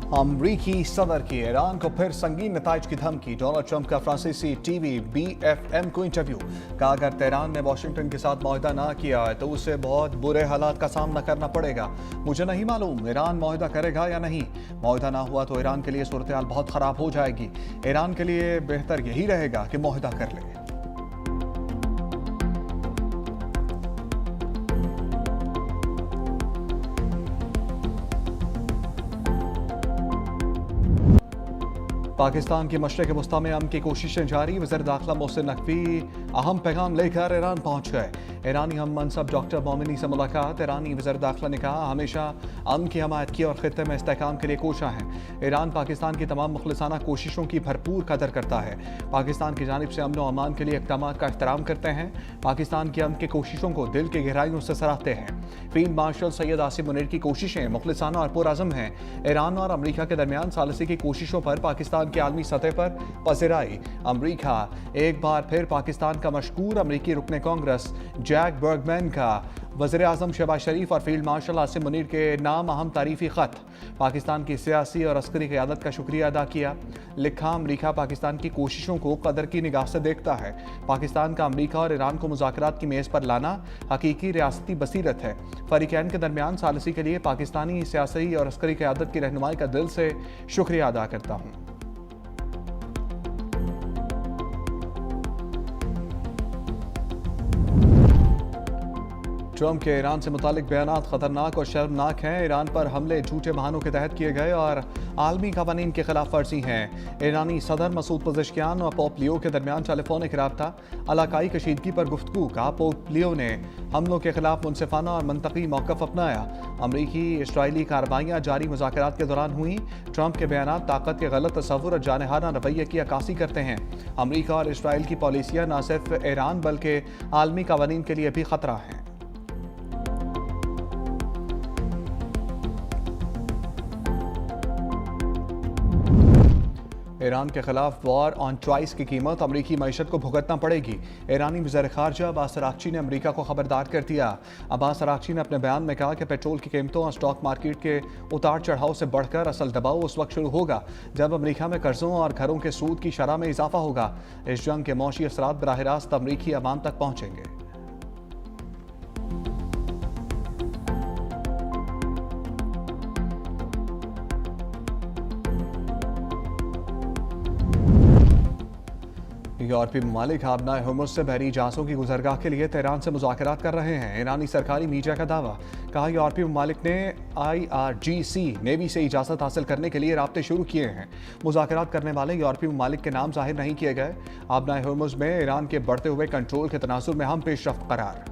अमरीकी सदर की ईरान को फिर संगीन नताइज की धमकी। डोनाल्ड ट्रंप का फ्रांसीसी टीवी BFM को इंटरव्यू। कहा अगर तेहरान ने वाशिंगटन के साथ मुआहदा ना किया है तो उसे बहुत बुरे हालात का सामना करना पड़ेगा। मुझे नहीं मालूम ईरान मुआहदा करेगा या नहीं। मुआहदा ना हुआ तो ईरान के लिए सूरत हाल बहुत खराब हो जाएगी। ईरान के लिए बेहतर यही रहेगा कि मुआहदा कर ले। पाकिस्तान की मशरक़ वस्ता में अमन की कोशिशें जारी। वज़ीर दाखिला मोहसिन नकवी अहम पैगाम लेकर ईरान पहुंच गए। ईरानी हम मनसब डॉक्टर मोमिनी से मुलाकात। ईरानी वज़ीर दाखिला ने कहा हमेशा अमन की हमायत की और ख़ित्ते में इस्तेहकाम के लिए कोशा है। ईरान पाकिस्तान की तमाम मुखलिसाना कोशिशों की भरपूर कदर करता है। पाकिस्तान की जानिब से अमन व अमान के लिए इक़दाम का एहतराम करते हैं। पाकिस्तान की अमन की कोशिशों को दिल की गहराइयों से सराहते हैं। फील्ड मार्शल सैयद आसिम मुनीर की कोशिशें मुखलिसाना और पुरअज़्म हैं। ईरान और अमरीका के दरमियान सालिसी की कोशिशों पर पाकिस्तान की आलमी सतह पर पज़िराई। अमरीका एक बार फिर पाकिस्तान का मशकूर अमरीकी रुकने कांग्रेस जैक बर्गमैन का वज़ीर आज़म शहबाज शरीफ और फील्ड मार्शल आसिम मुनीर के नाम अहम तारीफ़ी ख़त। पाकिस्तान की सियासी और अस्करी क़यादत का शुक्रिया अदा किया। लिखा अमरीका पाकिस्तान की कोशिशों को कदर की निगाह से देखता है। पाकिस्तान का अमरीका और ईरान को मुज़ाकरात की मेज़ पर लाना हकीकी रियासती बसीरत है। फ़रीक़ैन के दरमियान सालिसी के लिए पाकिस्तानी सियासी और अस्करी क़यादत की रहनुमाई का दिल से शुक्रिया अदा करता हूँ। ट्रंप के ईरान से मुतालिक बयानात खतरनाक और शर्मनाक हैं। ईरान पर हमले झूठे बहानों के तहत किए गए और आलमी कवानीन की खिलाफ वर्जी हैं। ईरानी सदर मसूद पज़ेश्कियान और पोप लियो के दरमियान टेलीफोनिक रब्ता। इलाकाई कशीदगी पर गुफ्तगू का। पोप लियो ने हमलों के खिलाफ मुनसिफाना और मनतकी मौक़िफ़ अपनाया। अमरीकी इसराइली कार्रवाइयाँ जारी मुज़ाकरात के दौरान हुई। ट्रंप के बयानात ताकत के गलत तस्वुर और जानहाना रवैये की अक्कासी करते हैं। अमरीका और इसराइल की पॉलिसियाँ न सिर्फ ईरान बल्कि आलमी कवानीन के लिए भी खतरा हैं। ईरान के खिलाफ वॉर ऑन चॉइस की कीमत अमरीकी मईशत को भुगतना पड़ेगी। ईरानी वज़ीर ख़ारजा अब्बास अराग़ची ने अमरीका को खबरदार कर दिया। अब्बास अराग़ची ने अपने बयान में कहा कि पेट्रोल की कीमतों और स्टॉक मार्केट के उतार चढ़ाव से बढ़कर असल दबाव उस वक्त शुरू होगा जब अमरीका में कर्जों और घरों के सूद की शरह में इजाफा होगा। इस जंग के मौशी असरात बराह रास्त अमरीकी अवाम तक पहुँचेंगे। यूरोपीय ममालिक आबनाए हुर्मुज़ से बहरी जहाज़ों की गुजरगाह के लिए तेहरान से मुज़ाकरात कर रहे हैं। ईरानी सरकारी मीडिया का दावा। कहा यूरोपीय ममालिक ने IRGC नेवी से इजाज़त हासिल करने के लिए राब्ते शुरू किए हैं। मुज़ाकरात करने वाले यूरोपीय ममालिक के नाम जाहिर नहीं किए गए। आबनाए हुर्मुज़ में ईरान के बढ़ते हुए कंट्रोल के तनाजुर में हम पेशरफ्त करार।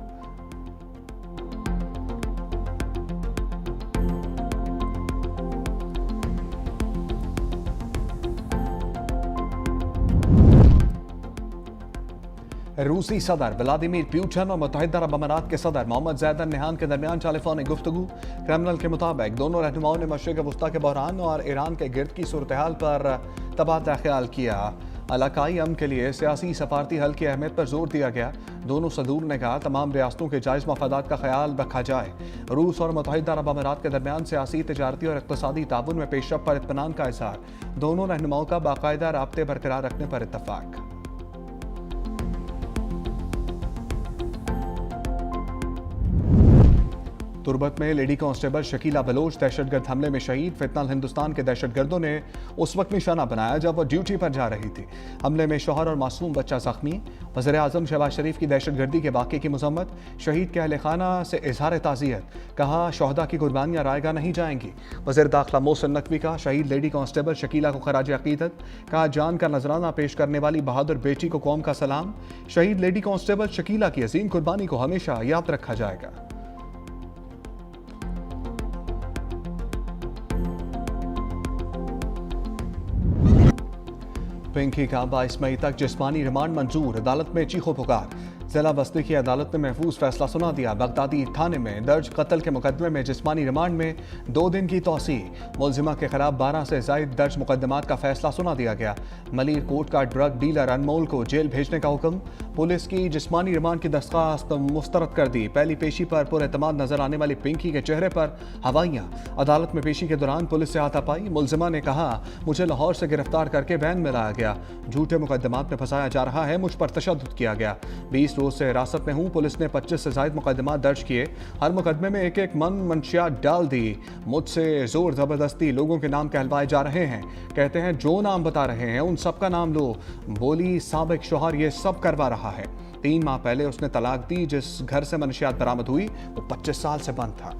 रूसी सदर व्लादिमीर पुतिन और मुत्तहिदा अरब अमारात के सदर मोहम्मद ज़ैद अल नहयान के दरमियान टेलीफोनिक गुफ्तगू। क्रेमलिन के मुताबिक दोनों रहनुमाओं ने मशरिक़ वस्ता के बहरान और ईरान के गिर्द की सूरत हाल पर तबादला ख्याल किया। इलाकाई अमन के लिए सियासी सफारती हल की अहमियत पर जोर दिया गया। दोनों सदूर ने कहा तमाम रियासतों के जायज़ मफादात का ख्याल रखा जाए। रूस और मुत्तहिदा अरब अमारात के दरमियान सियासी, तिजारती और इक़्तिसादी ताउन में पेशरफ्त पर इत्मीनान का इज़हार। दोनों रहनुमाओं का बाकायदा राब्ते बरकरार रखने पर इत्तफ़ाक़। तुर्बत में लेडी कांस्टेबल शकीला बलोच दहशतगर्द हमले में शहीद। फितनल हिंदुस्तान के दहशतगर्दों ने उस वक्त निशाना बनाया जब वह ड्यूटी पर जा रही थी। हमले में शौहर और मासूम बच्चा जख्मी। वज़ीर आज़म शहबाज शरीफ की दहशतगर्दी के वाक़े की मज़म्मत। शहीद के अहल खाना से इजहार ताज़ियत। कहा शहदा की कुर्बानियाँ रायगा नहीं जाएंगी। वज़ीर दाखिला मोहसिन नकवी का शहीद लेडी कांस्टेबल शकीला को खराज अक़ीदत। कहा जान का नजराना पेश करने वाली बहादुर बेटी को कौम का सलाम। शहीद लेडी कांस्टेबल शकीला की अजीम कुर्बानी को हमेशा याद रखा जाएगा। पिंकी का 22 मई तक जिस्मानी रिमांड मंजूर। अदालत में चीखो पुकार। जिला बस्ती की अदालत ने महफूज फैसला सुना दिया। बगदादी थाने में दर्ज कत्ल के मुकदमे में जिस्मानी रिमांड में 2 दिन की तौसी। मुलजिमा के खिलाफ 12 से जायद दर्ज मुकदमात का फैसला सुना दिया गया। मलिर कोट का ड्रग डीलर अनमोल को जेल भेजने का हुक्म। पुलिस की जिस्मानी रिमांड की दरख्वास्त मुस्तरद कर दी। पहली पेशी पर पुरएतमाद नजर आने वाली पिंकी के चेहरे पर हवाइयां। अदालत में पेशी के दौरान पुलिस से हाथापाई। मुलजिमा ने कहा, मुझे लाहौर से गिरफ्तार करके वैन में लाया गया, झूठे मुकदमात में फंसाया जा रहा है, मुझ पर तशद्दुद किया गया। 20 रोज से हिरासत में हूं। पुलिस ने 25 से जायद मुकदमा दर्ज किए। हर मुकदमे में एक एक मंशियात डाल दी। मुझसे जोर जबरदस्ती लोगों के नाम कहलवाए जा रहे हैं। कहते हैं जो नाम बता रहे हैं उन सब का नाम लो। बोली साबिक शौहर ये सब करवा रहा है। 3 माह पहले उसने तलाक दी। जिस घर से मंशियात बरामद हुई वो 25 साल से बंद था।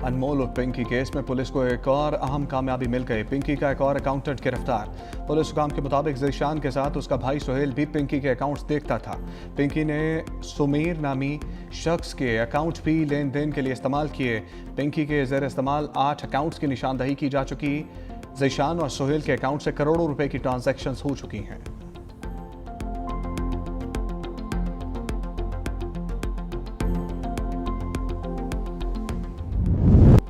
अनमोल और पिंकी केस में पुलिस को एक और अहम कामयाबी मिल गई। पिंकी का एक और अकाउंटेंट गिरफ्तार। पुलिस हुकाम के मुताबिक ज़ीशान के साथ उसका भाई सोहेल भी पिंकी के अकाउंट्स देखता था। पिंकी ने सुमीर नामी शख्स के अकाउंट भी लेन देन के लिए इस्तेमाल किए। पिंकी के ज़ेर इस्तेमाल 8 अकाउंट्स की निशानदही की जा चुकी। ज़ीशान और सोहेल के अकाउंट से करोड़ों रुपए की ट्रांजैक्शंस हो चुकी हैं।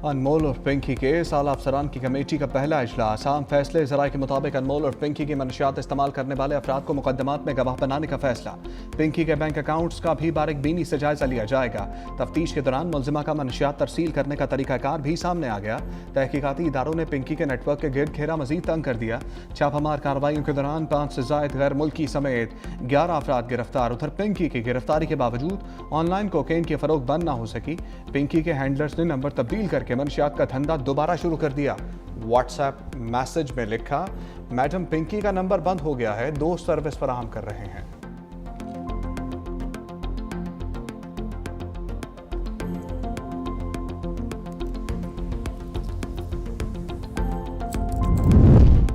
अनमोल और पिंकी केस आला अफसरान की कमेटी का पहला इजलास। आम फैसले ज़राए के मुताबिक अनमोल और पिंकी की मनशियात इस्तेमाल करने वाले अफराद को मुकदमात में गवाह बनाने का फैसला। पिंकी के बैंक अकाउंट्स का भी बारीकबीनी से जायजा लिया जाएगा। तफ्तीश के दौरान मुलजिमा का मनशियात तरसील करने का तरीकाकार भी सामने आ गया। तहकीकाती इदारों ने पिंकी के नेटवर्क के गिर्द घेरा मजीद तंग कर दिया। छापामार कार्रवाइयों के दौरान 5 से जायद गैर मुल्की समेत 11 अफराद गिरफ्तार। उधर पिंकी की गिरफ्तारी के बावजूद ऑनलाइन कोकेन की फरोख्त बंद न हो सकी। पिंकी के हैंडलर्स ने नंबर तब्दील करके मनशियात का धंधा दोबारा शुरू कर दिया। व्हाट्सएप मैसेज में लिखा, मैडम पिंकी का नंबर बंद हो गया है, दोस्त सर्विस फराहम कर रहे हैं।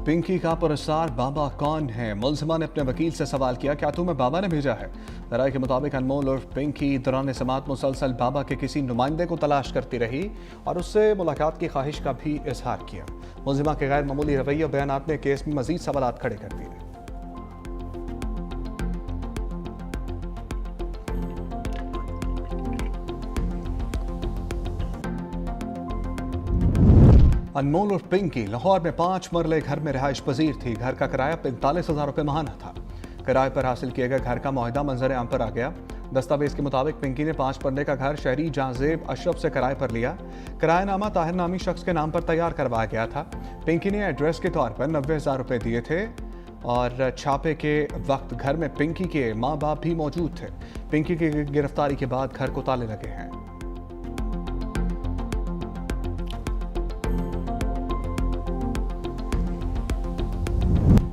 पिंकी का पुरस्कार बाबा कौन है? मुलजिमा ने अपने वकील से सवाल किया, क्या तुम्हें बाबा ने भेजा है? राय के मुताबिक अनमोल और पिंकी दौरान समात मुसलसल बाबा के किसी नुमाइंदे को तलाश करती रही और उससे मुलाकात की ख्वाहिश का भी इजहार किया। मुलजिमा के गैर मामूली रवैये और बयानात ने केस में मजीद सवालात खड़े कर दिए। अनमोल और पिंकी लाहौर में 5 मरले घर में रिहाइश पजीर थी। घर का किराया 45,000 रुपये माहाना था। किराए पर हासिल किए गए घर का मुआहिदा मंजर आम पर आ गया। दस्तावेज के मुताबिक पिंकी ने 5 मरले का घर शहरी जहांजेब अशरफ से किराए पर लिया। किरायानामा ताहिर नामी शख्स के नाम पर तैयार करवाया गया था। पिंकी ने एड्रेस के तौर पर 90,000 रुपये दिए थे और छापे के वक्त घर में पिंकी के माँ बाप भी मौजूद थे। पिंकी की गिरफ्तारी के बाद घर को ताले लगे हैं।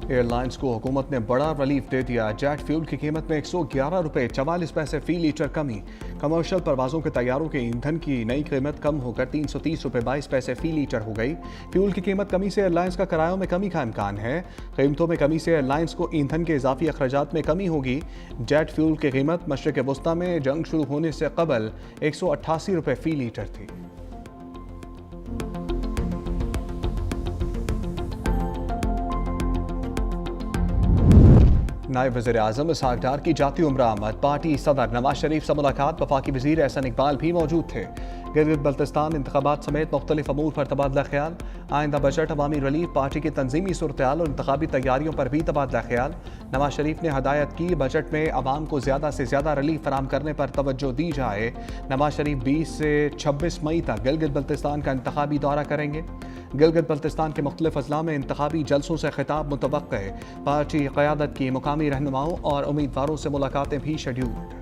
एयरलाइंस को हुकूमत ने बड़ा रिलीफ दे दिया। जेट फ्यूल की कीमत में 111 रुपये 44 पैसे फी लीटर कमी। कमर्शियल परवाजों के तैयारों के ईंधन की नई कीमत कम होकर 330 रुपये 22 पैसे फी लीटर हो गई। फ्यूल की कीमत कमी से एयरलाइंस का किरायों में कमी का इम्कान है। कीमतों में कमी से एयरलाइंस को ईंधन के इजाफी अखराजात में कमी होगी। जेट फ्यूल की कीमत मशरिक़ वस्ता में जंग शुरू होने से कबल 188 रुपये फी लीटर थी। नायब वज़ीर आज़म इसहाक डार की जाती उम्र आमद। पार्टी सदर नवाज शरीफ से मुलाकात। वफाकी वज़ीर एहसन इकबाल भी मौजूद थे। गिलगित बल्तिस्तान इंतखाबात समेत मुख्तलिफ अमूर पर तबादला ख्याल। आइंदा बजट, अवामी रिलीफ, पार्टी की तंजीमी सूरत-ए-हाल और इंतखाबी तैयारियों पर भी तबादला ख्याल। नवाज शरीफ ने हदायत की बजट में अवाम को ज़्यादा से ज़्यादा रिलीफ फराहम करने पर तवज्जो दी जाए। नवाज शरीफ 20 से 26 मई तक गिलगित बल्तिस्तान का इंतखाबी दौरा करेंगे। गिलगित बल्तिस्तान के मुख्तलिफ अजला में इंतखाबी जलसों से खिताब मुतवक्के है। पार्टी क़यादत की मुकामी रहनुमाओं और उम्मीदवारों से मुलाकातें भी शेड्यूल्ड।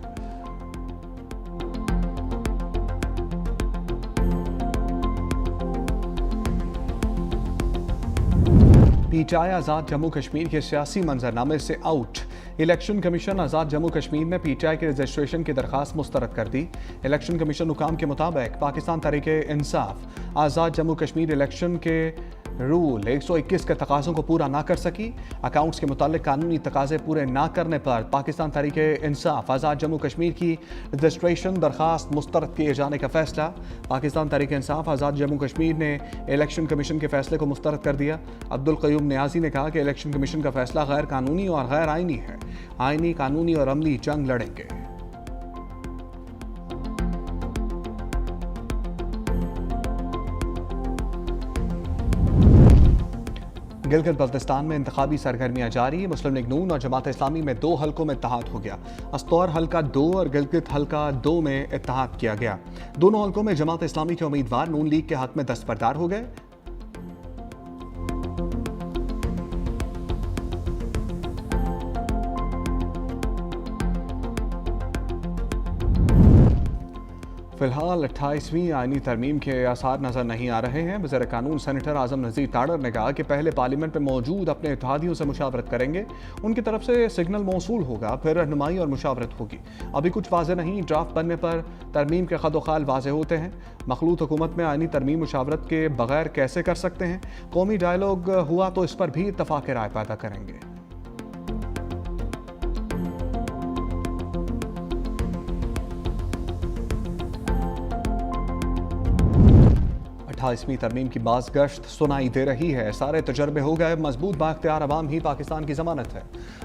पीटीआई आज़ाद जम्मू कश्मीर के सियासी मंजरनामे से आउट। इलेक्शन कमीशन आज़ाद जम्मू कश्मीर में पीटीआई के रजिस्ट्रेशन की दरखास्त मुस्तरद कर दी। इलेक्शन कमीशन हुकाम के मुताबिक पाकिस्तान तहरीक इंसाफ आज़ाद जम्मू कश्मीर इलेक्शन के रूल 121 के तकाज़ों को पूरा ना कर सकी। अकाउंट्स के मुतालिक कानूनी तकाज़े पूरे ना करने पर पाकिस्तान तहरीक इंसाफ आज़ाद जम्मू कश्मीर की रजिस्ट्रेशन दरख्वास्त मुस्तरद किए जाने का फैसला। पाकिस्तान तहरीक इंसाफ आज़ाद जम्मू कश्मीर ने इलेक्शन कमीशन के फैसले को मुस्तरद कर दिया। अब्दुल क़य्यूम नियाज़ी ने कहा कि इलेक्शन कमीशन का फैसला गैर कानूनी और गैर आइनी है। आइनी, कानूनी और अमली जंग लड़ेंगे। गिलगित बल्तिस्तान में इंतखाबी सरगर्मियां जारी। मुस्लिम लीग नून और जमात इस्लामी में 2 हलकों में इत्तेहाद हो गया। अस्तौर हल्का 2 और गिलगित हल्का 2 में इत्तेहाद किया गया। दोनों हलकों में जमात इस्लामी के उम्मीदवार नून लीग के हक में दस्तबरदार हो गए। फिलहाल 28वीं आईनी तरमीम के आसार नजर नहीं आ रहे हैं। वज़ीर कानून सेनेटर आज़म नज़ीर ताड़र ने कहा कि पहले पार्लियामेंट में मौजूद अपने इत्तेहादियों से मुशावरत करेंगे, उनकी तरफ से सिग्नल मौसूल होगा, फिर रहनुमाई और मुशावरत होगी। अभी कुछ वाज़े नहीं, ड्राफ्ट बनने पर तरमीम के खदोखाल वाज़े होते हैं। मखलूत हुकूमत में आईनी तरमीम मुशावरत के बगैर कैसे कर सकते हैं? कौमी डायलॉग हुआ तो इस पर भी इत्तफाक राय पैदा करेंगे। 28वीं तरमीम की बाज़ गश्त सुनाई दे रही है। सारे तजर्बे हो गए, मजबूत बाख्तियार अवाम ही पाकिस्तान की जमानत है।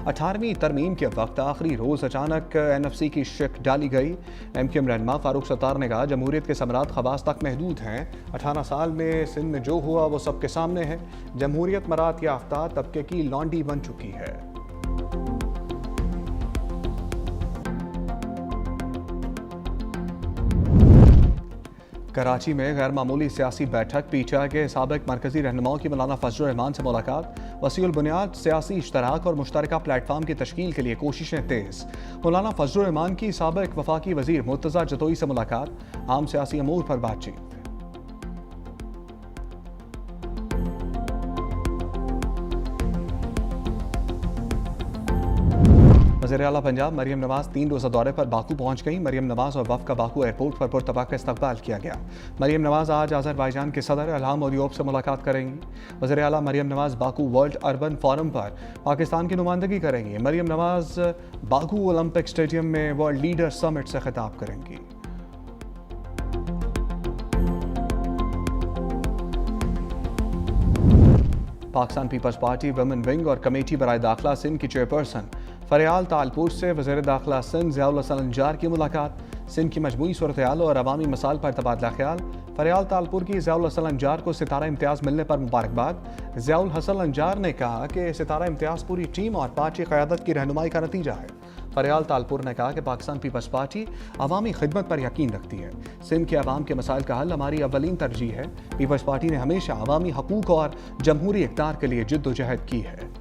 18वीं तरमीम के वक्त आखिरी रोज़ अचानक NFC की शिक डाली गई। MQM रहनुमा फारूक सत्तार ने कहा जमहूरियत के समरात खवास तक महदूद हैं। 18 साल में सिंध में जो हुआ वो सबके सामने है। जमहूरियत मरात याफ्ता तबके की लॉन्डी बन चुकी है। कराची में गैर मामूली सियासी बैठक। पीटीआई के साबिक मरकजी रहनुमाओं की मौलाना फजलुर रहमान से मुलाकात। वसीउल बुनियाद सियासी इश्तराक और मुश्तरका प्लेटफार्म की तश्कील के लिए कोशिशें तेज। मौलाना फजलुर रहमान की साबिक वफाकी वजीर मुर्तज़ा जतोई से मुलाकात। आम सियासी अमूर पर बातचीत। वज़ीर आला पंजाब मरियम नवाज 3 रोज़ा दौरे पर बाकू पहुंच गई। मरियम नवाज और वफ़ का बाकू एयरपोर्ट पर पुरतबाक इस्तकबाल किया गया। मरियम नवाज आज अज़रबैजान के सदर इल्हाम अलियोव से मुलाकात करेंगी। वज़ीर आला Maryam Nawaz Baku world urban forum पर पाकिस्तान की नुमाइंदगी करेंगी। Maryam Nawaz Baku Olympic stadium में वर्ल्ड लीडर समिट से खिताब करेंगी। Pakistan Peoples Party women wing और कमेटी बराए दाखिला सिंध की चेयरपर्सन फरियाल तालपुर से वज़ीर दाखिला सिंध ज़ियाउल हसन अंजार की मुलाकात। सिंध की मजमूई सूरत-ए-हाल और अवामी मसाइल पर तबादला ख्याल। फरियाल तालपुर की ज़ियाउल हसन अंजार को सितारा इम्तियाज़ मिलने पर मुबारकबाद। ज़ियाउल हसन अंजार ने कहा कि सितारा इम्तियाज़ पूरी टीम और पार्टी क़यादत की रहनुमाई का नतीजा है। फरियाल तालपुर ने कहा कि पाकिस्तान पीपल्स पार्टी अवामी खिदमत पर यकीन रखती है। सिंध के अवाम के मसाइल का हल हमारी अव्वलीन तरजीह है। पीपल्स पार्टी ने हमेशा अवामी हकूक़ और जमहूरी इक़्तिदार के लिए जिद्दोजहद की है।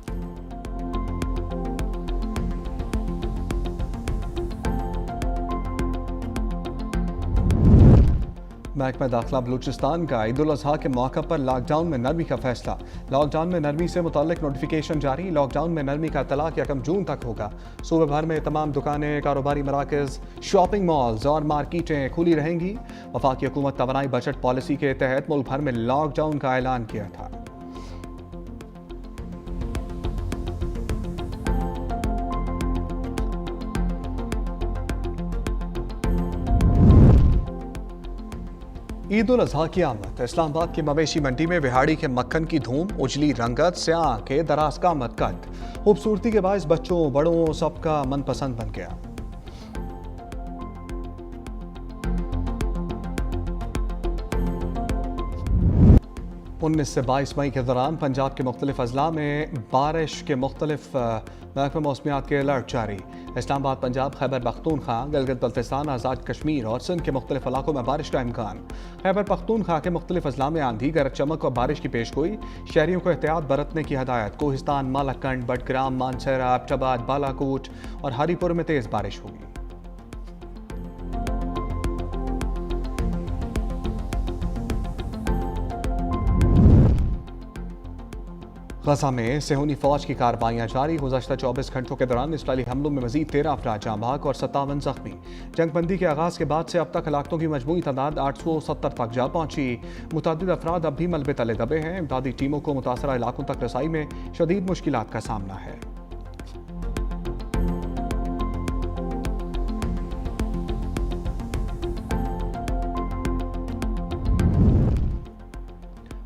महकमा दाखिला बलूचिस्तान का ईद उल अज़हा के मौका पर लॉकडाउन में नरमी का फैसला। लॉकडाउन में नरमी से मुताल्लिक नोटिफिकेशन जारी। लॉकडाउन में नरमी का तलाक 1 जून तक होगा। सूबे भर में तमाम दुकानें, कारोबारी मराकज़, शॉपिंग मॉल्स और मार्केटें खुली रहेंगी। वफाकी हुकूमत तवानाई बजट पॉलिसी के तहत मुल्क भर में लॉकडाउन का ऐलान किया था। ईद उल अज़हा की आमद। इस्लामाबाद की मवेशी मंडी में विहाड़ी के मक्खन की धूम, उजली रंगत से आंखें दराज का मदकत, खूबसूरती के बायस बच्चों बड़ों सबका मनपसंद बन गया। उन्नीस से 22 मई के दौरान पंजाब के मुख्तलिफ अजला में बारिश के मुख्तलिफ महकमा मौसमियात के अलर्ट जारी। इस्लामाबाद, पंजाब, खैबर पख्तूनख्वा, गिलगित बल्तिस्तान, आज़ाद कश्मीर और सिंध के मुख्तलिफ इलाकों में बारिश का इम्कान। खैबर पख्तूनख्वा के मुख्तलिफ अजला में आंधी, गरज चमक और बारिश की पेशगोई। शहरियों को एहतियात बरतने की हदायत। कोहिस्तान, मालाकंड, बडग्राम, मानसरा, एबटाबाद, बालाकोट और हरीपुर में तेज़ बारिश होगी। गजा में सेहूनी फौज की कार्रवाइयाँ जारी। गुज़श्ता 24 घंटों के दौरान इसराइली हमलों में मजीद 13 अफराद जाँ बहक और 57 जख्मी। जंगबंदी के आगाज़ के बाद से अब तक हलाकतों की मजमूई तादाद 870 तक जा पहुंची। मुतअद्दिद अफराद अब भी मलबे तले दबे हैं। इमदादी टीमों को मुतासरा इलाकों तक रसाई में शदीद मुश्किलात का सामना है।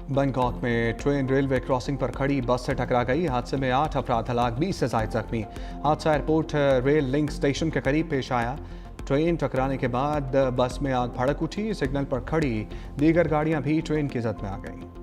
बैंकॉक में ट्रेन रेलवे क्रॉसिंग पर खड़ी बस से टकरा गई। हादसे में 8 अफराद हलाक, 20 से ज्यादा जख्मी। हादसा एयरपोर्ट रेल लिंक स्टेशन के करीब पेश आया। ट्रेन टकराने के बाद बस में आग भड़क उठी। सिग्नल पर खड़ी दीगर गाड़ियां भी ट्रेन की जद में आ गईं।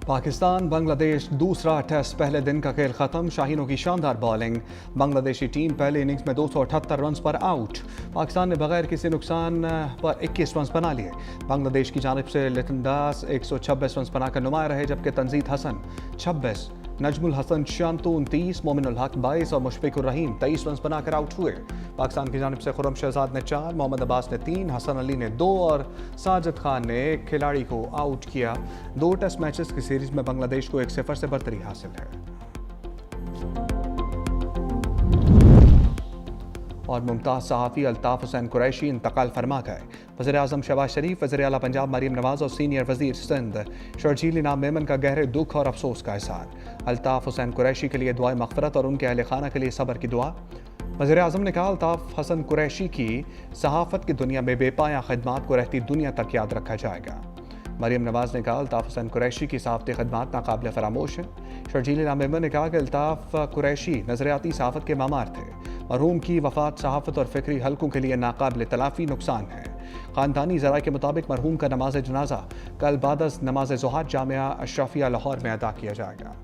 पाकिस्तान बांग्लादेश दूसरा टेस्ट पहले दिन का खेल खत्म। शाहीनों की शानदार बॉलिंग। बांग्लादेशी टीम पहले इनिंग्स में 278 रन पर आउट। पाकिस्तान ने बगैर किसी नुकसान पर 21 रन बना लिए। बांग्लादेश की जानिब से लिटन दास 126 रन बनाकर नुमाया रहे, जबकि तंजीद हसन 26, नजमुल हसन शांतु 29, मोमिनुल हक 22 और मुशफिकुर रहीम 23 रन बनाकर आउट हुए। पाकिस्तान की जानिब से खुर्रम शहजाद ने 4, मोहम्मद अब्बास ने 3, हसन अली ने 2 और साजिद खान ने एक खिलाड़ी को आउट किया। 2 टेस्ट मैचेस की सीरीज में बांग्लादेश को 1-0 से बरतरी हासिल है। और मुमताज़ सहाफ़ी अल्ताफ़ हुसैन कुरैशी इंतकाल फरमा गए। वज़ीर-ए-आज़म शहबाज शरीफ, वज़ीर-ए-आला पंजाब मरीम नवाज़ और सीनियर वज़ीर सिंध शर्जील इनाम मेमन का गहरे दुख और अफसोस का इज़हार। अल्ताफ़ हुसैन कुरैशी के लिए दुआए मग़फ़िरत और उनके अहले खाना के लिए सब्र की दुआ। वज़ीर-ए-आज़म ने कहा, अल्ताफ़ हसन कुरैशी की सहाफ़त की दुनिया में बेपाया खिदमात को रहती दुनिया तक याद रखा जाएगा। मरीम नवाज़ ने कहा, अल्ताफ़ हुसैन कुरैशी की सहाफ़ती खिदमात नाकाबिल फरामोश हैं। शर्जील इनाम मेमन ने कहा कि अल्ताफ़ कुरैशी नज़रियाती सहाफ़त के मामार थे। मरहूम की वफ़ात सहाफ़त और फ़िक्री हलकों के लिए नाकाबिल तलाफ़ी नुकसान है। ख़ानदानी ज़राए के मुताबिक मरहूम का नमाज जनाजा कल बादस नमाज ज़ुहर जामिया अशरफिया लाहौर में अदा किया जाएगा।